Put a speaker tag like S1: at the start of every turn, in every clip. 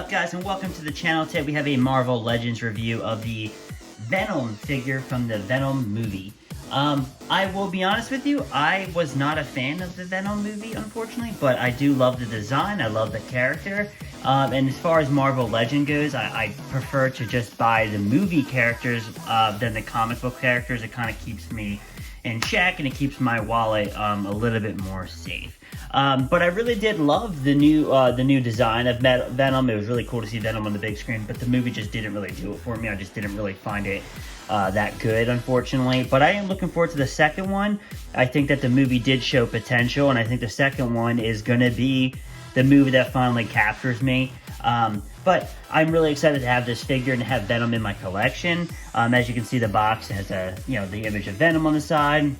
S1: up, guys, and welcome to the channel. Today we have a Marvel Legends review of the Venom figure from the Venom movie. I will be honest with you, I was not a fan of the Venom movie, unfortunately, but I do love the design, I love the character, and as far as Marvel Legend goes, I prefer to just buy the movie characters than the comic book characters. It kind of keeps me in check, and it keeps my wallet a little bit more safe. But I really did love the new design of Venom. It was really cool to see Venom on the big screen, but the movie just didn't really do it for me. I just didn't really find it that good, unfortunately. But I am looking forward to the second one. I think that the movie did show potential, and I think the second one is going to be the movie that finally captures me. But I'm really excited to have this figure and have Venom in my collection. As you can see, the box has the image of Venom on the side,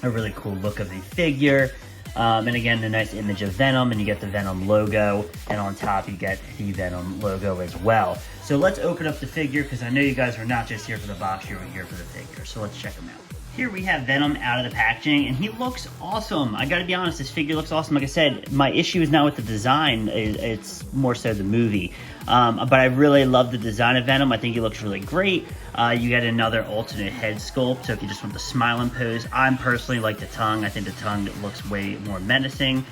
S1: a really cool look of the figure. And again, the nice image of Venom, and you get the Venom logo, and on top you get the Venom logo as well. So let's open up the figure, because I know you guys are not just here for the box, you're here for the figure. So let's check him out. Here we have Venom out of the packaging, and he looks awesome. I gotta be honest, this figure looks awesome. Like I said, my issue is not with the design, it's more so the movie. But I really love the design of Venom. I think he looks really great. You get another alternate head sculpt, so if you just want the smiling pose. I'm personally like the tongue. I think the tongue looks way more menacing.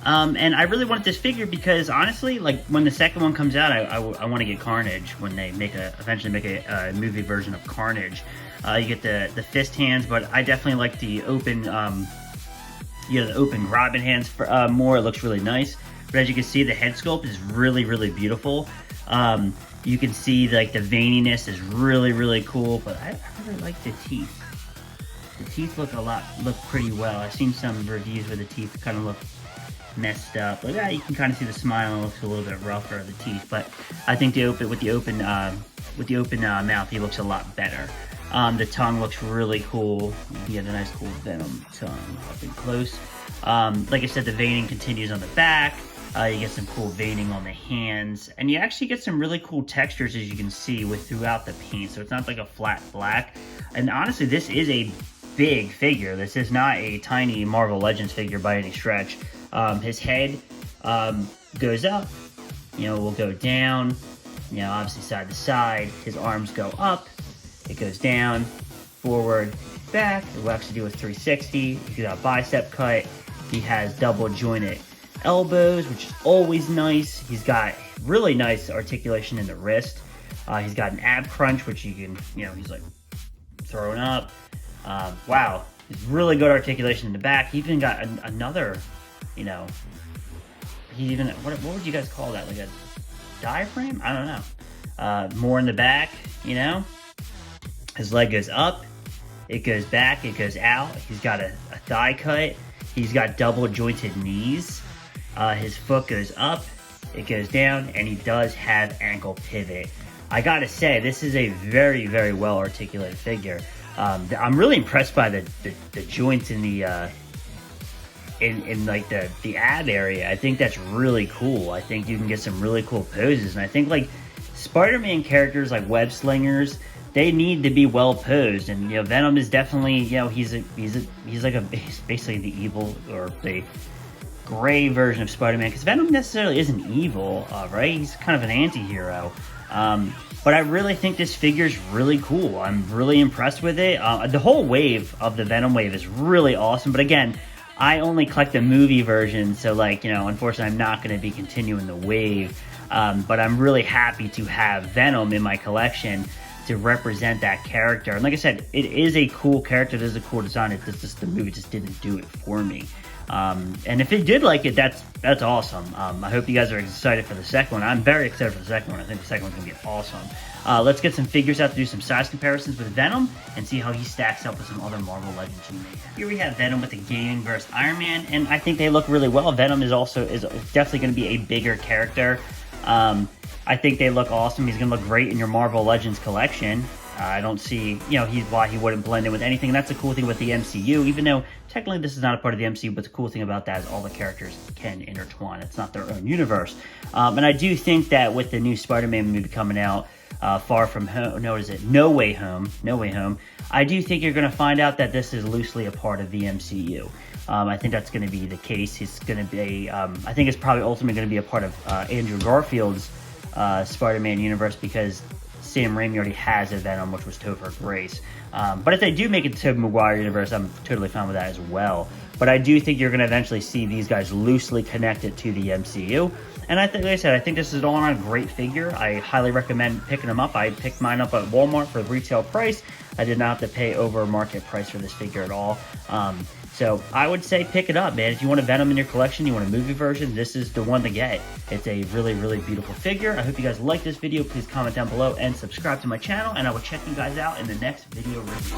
S1: And I really wanted this figure because, honestly, like, when the second one comes out, I want to get Carnage when they eventually make a movie version of Carnage. You get the fist hands, but I definitely like the open, the open grabbing hands more. It looks really nice. But as you can see, the head sculpt is really, really beautiful. You can see, like, the veininess is really, really cool, but I really like the teeth. The teeth look pretty well. I've seen some reviews where the teeth kind of look messed up. Like, you can kind of see the smile, and it looks a little bit rougher of the teeth, but I think with the open mouth, he looks a lot better. The tongue looks really cool. You get a nice cool Venom tongue up and close. Like I said, the veining continues on the back. You get some cool veining on the hands, and you actually get some really cool textures, as you can see, throughout the paint. So it's not like a flat black. And honestly, this is a big figure. This is not a tiny Marvel Legends figure by any stretch. His head goes up, will go down, obviously side to side. His arms go up, it goes down, forward, back. It will actually do a 360. He's got a bicep cut. He has double jointed elbows, which is always nice. He's got really nice articulation in the wrist. He's got an ab crunch, which you can, he's like throwing up. Wow, he's really good articulation in the back. He even got another, he even, what would you guys call that? Like a diaphragm? I don't know. More in the back, His leg goes up, it goes back, it goes out. He's got a thigh cut. He's got double jointed knees. His foot goes up, it goes down, and he does have ankle pivot. I gotta say, this is a very, very well articulated figure. I'm really impressed by the joints in the in like the ab area. I think that's really cool. I think you can get some really cool poses, and I think, like, Spider-Man characters like web slingers, they need to be well posed, and Venom is definitely, he's basically the evil, or the gray version of Spider-Man, because Venom necessarily isn't evil, right? He's kind of an anti-hero. But I really think this figure is really cool. I'm really impressed with it. The whole wave of the Venom wave is really awesome, but again, I only collect the movie version, so, like, unfortunately I'm not going to be continuing the wave. But I'm really happy to have Venom in my collection to represent that character. And like I said, it is a cool character, it is a cool design. It's just the movie just didn't do it for me. And if you did like it, that's awesome. I hope you guys are excited for the second one. I'm very excited for the second one. I think the second one's gonna be awesome. Let's get some figures out to do some size comparisons with Venom and see how he stacks up with some other Marvel Legends you may have. Here we have Venom with the Gaming vs. Iron Man, and I think they look really well. Venom is definitely gonna be a bigger character. I think they look awesome. He's gonna look great in your Marvel Legends collection. I don't see, why he wouldn't blend in with anything. And that's the cool thing with the MCU, even though technically this is not a part of the MCU, but the cool thing about that is all the characters can intertwine. It's not their own universe. And I do think that with the new Spider-Man movie coming out, Far From Home, No Way Home, I do think you're going to find out that this is loosely a part of the MCU. I think that's going to be the case. It's going to be, I think it's probably ultimately going to be a part of Andrew Garfield's Spider-Man universe, because Sam Raimi already has a Venom, which was Topher Grace. But if they do make it to Tobey Maguire universe, I'm totally fine with that as well. But I do think you're going to eventually see these guys loosely connected to the MCU. And I think, like I said, I think this is all on a great figure. I highly recommend picking them up. I picked mine up at Walmart for retail price. I did not have to pay over market price for this figure at all. So I would say pick it up, man. If you want a Venom in your collection, you want a movie version, this is the one to get. It's a really, really beautiful figure. I hope you guys like this video. Please comment down below and subscribe to my channel, and I will check you guys out in the next video review.